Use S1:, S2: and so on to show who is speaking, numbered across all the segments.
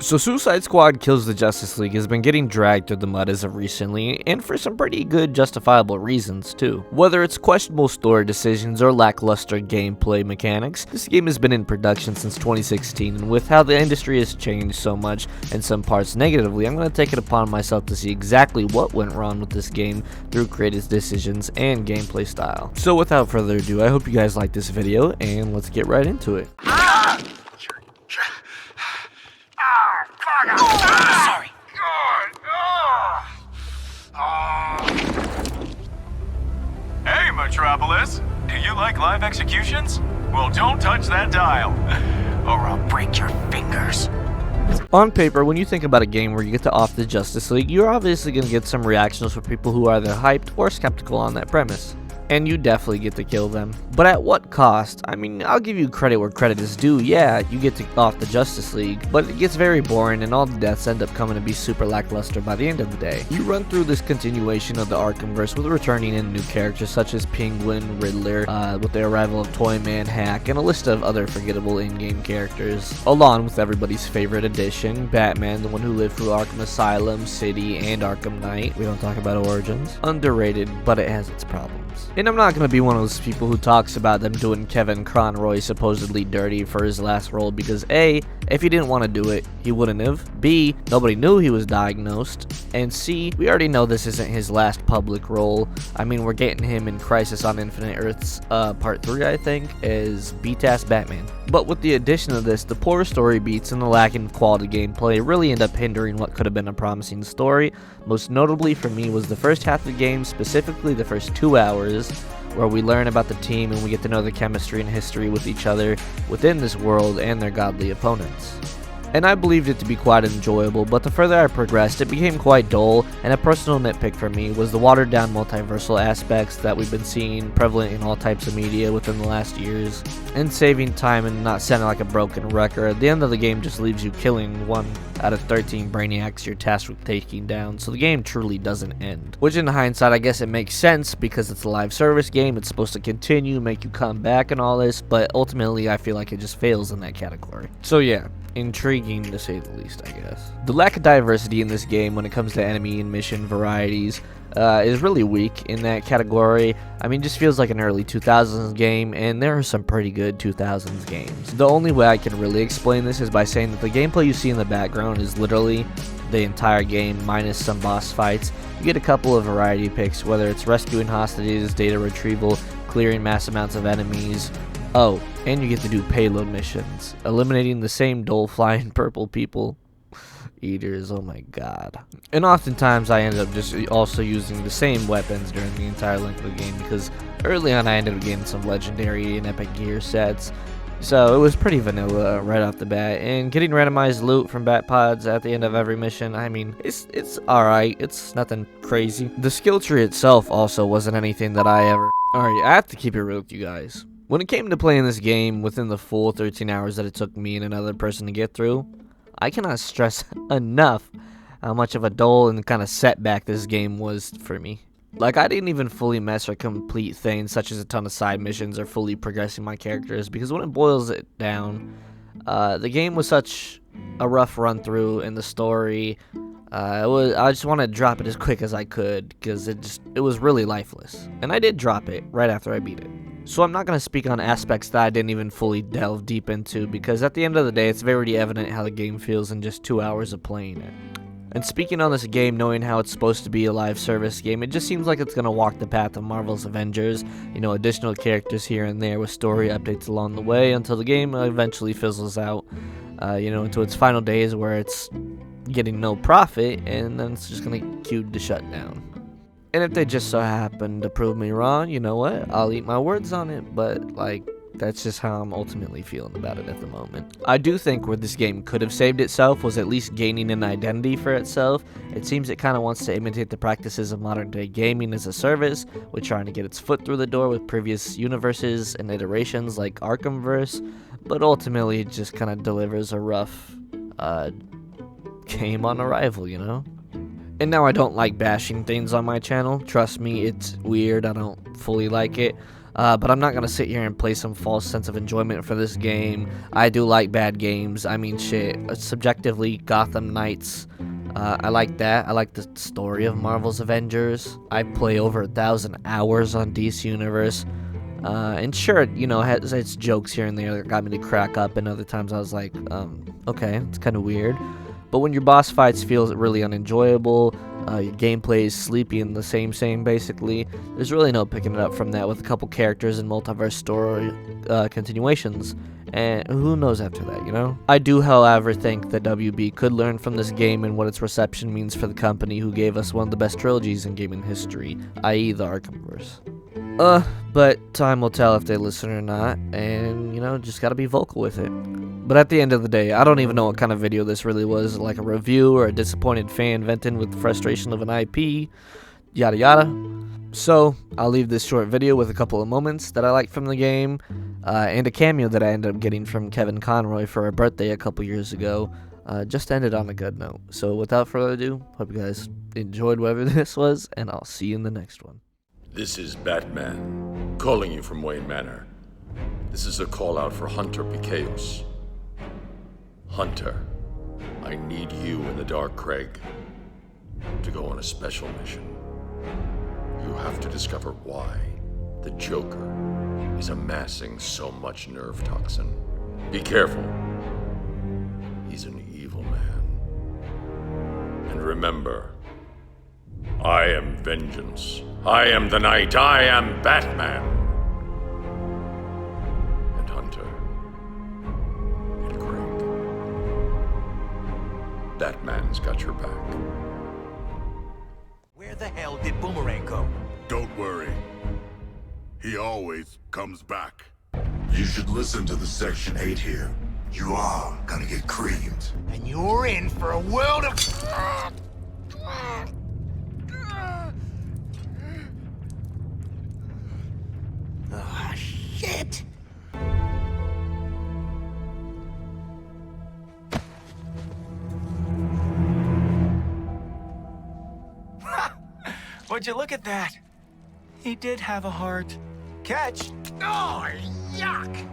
S1: So Suicide Squad Kills the Justice League has been getting dragged through the mud as of recently, and for some pretty good justifiable reasons too. Whether it's questionable story decisions or lackluster gameplay mechanics, this game has been in production since 2016, and with how the industry has changed so much, and some parts negatively, I'm going to take it upon myself to see exactly what went wrong with this game through creative decisions and gameplay style. So without further ado, I hope you guys like this video, and let's get right into it.
S2: Sorry. Hey, Metropolis. Do you like live executions? Well, don't touch that dial, or I'll break your fingers.
S1: On paper, when you think about a game where you get to off the Justice League, you're obviously going to get some reactions from people who are either hyped or skeptical on that premise. And you definitely get to kill them. But at what cost? I mean, I'll give you credit where credit is due. Yeah, you get to off the Justice League, but it gets very boring and all the deaths end up coming to be super lackluster by the end of the day. You run through this continuation of the Arkhamverse with returning in new characters such as Penguin, Riddler, with the arrival of Toyman, Hack, and a list of other forgettable in-game characters, along with everybody's favorite addition, Batman, the one who lived through Arkham Asylum, City, and Arkham Knight. We don't talk about Origins. Underrated, but it has its problems. And I'm not going to be one of those people who talks about them doing Kevin Conroy supposedly dirty for his last role because A, if he didn't want to do it, he wouldn't have. B, nobody knew he was diagnosed. And C, we already know this isn't his last public role. I mean, we're getting him in Crisis on Infinite Earths Part 3, I think, as beat-ass Batman. But with the addition of this, the poor story beats and the lacking of quality gameplay really end up hindering what could have been a promising story. Most notably for me was the first half of the game, specifically the first 2 hours, where we learn about the team and we get to know the chemistry and history with each other within this world and their godly opponents. And I believed it to be quite enjoyable, but the further I progressed, it became quite dull, and a personal nitpick for me was the watered down multiversal aspects that we've been seeing prevalent in all types of media within the last years. And saving time and not sounding like a broken record, at the end of the game just leaves you killing 1 out of 13 brainiacs you're tasked with taking down, so the game truly doesn't end. Which in hindsight, I guess it makes sense because it's a live service game, it's supposed to continue, make you come back and all this, but ultimately I feel like it just fails in that category. So yeah, intriguing to say the least, I guess. The lack of diversity in this game when it comes to enemy and mission varieties is really weak in that category. I mean, just feels like an early 2000s game, and there are some pretty good 2000s games. The only way I can really explain this is by saying that the gameplay you see in the background is literally the entire game minus some boss fights. You get a couple of variety picks, whether it's rescuing hostages, data retrieval, clearing mass amounts of enemies. Oh, and you get to do payload missions, eliminating the same dull flying purple people eaters. Oh my god. And oftentimes I ended up just also using the same weapons during the entire length of the game because early on I ended up getting some legendary and epic gear sets. So it was pretty vanilla right off the bat, and getting randomized loot from bat pods at the end of every mission, I mean, it's alright, it's nothing crazy. The skill tree itself also wasn't anything that I ever... Alright, I have to keep it real with you guys. When it came to playing this game within the full 13 hours that it took me and another person to get through, I cannot stress enough how much of a dull and kind of setback this game was for me. Like, I didn't even fully mess or complete things such as a ton of side missions or fully progressing my characters, because when it boils it down, the game was such a rough run through in the story. I just wanted to drop it as quick as I could because it was really lifeless. And I did drop it right after I beat it. So I'm not going to speak on aspects that I didn't even fully delve deep into, because at the end of the day, it's very evident how the game feels in just 2 hours of playing it. And speaking on this game, knowing how it's supposed to be a live service game, it just seems like it's going to walk the path of Marvel's Avengers, you know, additional characters here and there with story updates along the way until the game eventually fizzles out, you know, into its final days where it's getting no profit, and then it's just going to cue to shut down. And if they just so happen to prove me wrong, you know what, I'll eat my words on it, but, like, that's just how I'm ultimately feeling about it at the moment. I do think where this game could have saved itself was at least gaining an identity for itself. It seems it kind of wants to imitate the practices of modern day gaming as a service, with trying to get its foot through the door with previous universes and iterations like Arkhamverse, but ultimately it just kind of delivers a rough game on arrival, you know? And now I don't like bashing things on my channel. Trust me, it's weird. I don't fully like it. But I'm not gonna sit here and play some false sense of enjoyment for this game. I do like bad games. I mean, shit. Subjectively, Gotham Knights. I like that. I like the story of Marvel's Avengers. I play over 1,000 hours on DC Universe. And sure, you know, has its jokes here and there that got me to crack up, and other times I was like, okay, it's kind of weird. But when your boss fights feel really unenjoyable, your gameplay is sleepy and the same basically, there's really no picking it up from that with a couple characters and multiverse story continuations. And who knows after that, you know? I do, however, think that WB could learn from this game and what its reception means for the company who gave us one of the best trilogies in gaming history, i.e. the Arkhamverse. But time will tell if they listen or not, and, you know, just gotta be vocal with it. But at the end of the day, I don't even know what kind of video this really was, like a review or a disappointed fan venting with the frustration of an IP, yada yada. So, I'll leave this short video with a couple of moments that I liked from the game, and a cameo that I ended up getting from Kevin Conroy for our birthday a couple years ago, just to end it on a good note. So, without further ado, hope you guys enjoyed whatever this was, and I'll see you in the next one.
S3: This is Batman, calling you from Wayne Manor. This is a call out for Hunter Piqueos. Hunter, I need you and the Dark Craig to go on a special mission. You have to discover why the Joker is amassing so much nerve toxin. Be careful. He's an evil man. And remember, I am vengeance. I am the Knight. I am Batman. And Hunter. And Craig. Batman's got your back.
S4: Where the hell did Boomerang go?
S5: Don't worry. He always comes back.
S6: You should listen to the Section 8 here. You are gonna get creamed.
S4: And you're in for a world of... Ah, shit! Would you look at that? He did have a heart. Catch! Oh, yuck!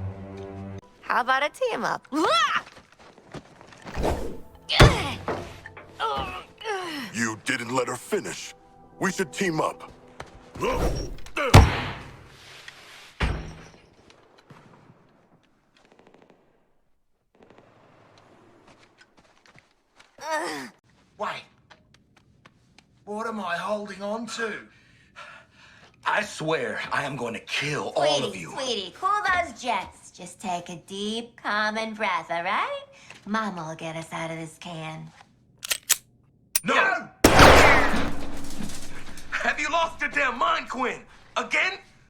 S7: How about a team up?
S6: You didn't let her finish. We should team up.
S4: Wait. What am I holding on to? I swear I am going to kill all of you.
S7: Sweetie, cool those jets. Just take a deep, calming breath, all right? Mama will get us out of this can.
S4: No! Have you lost your damn mind, Quinn? Again?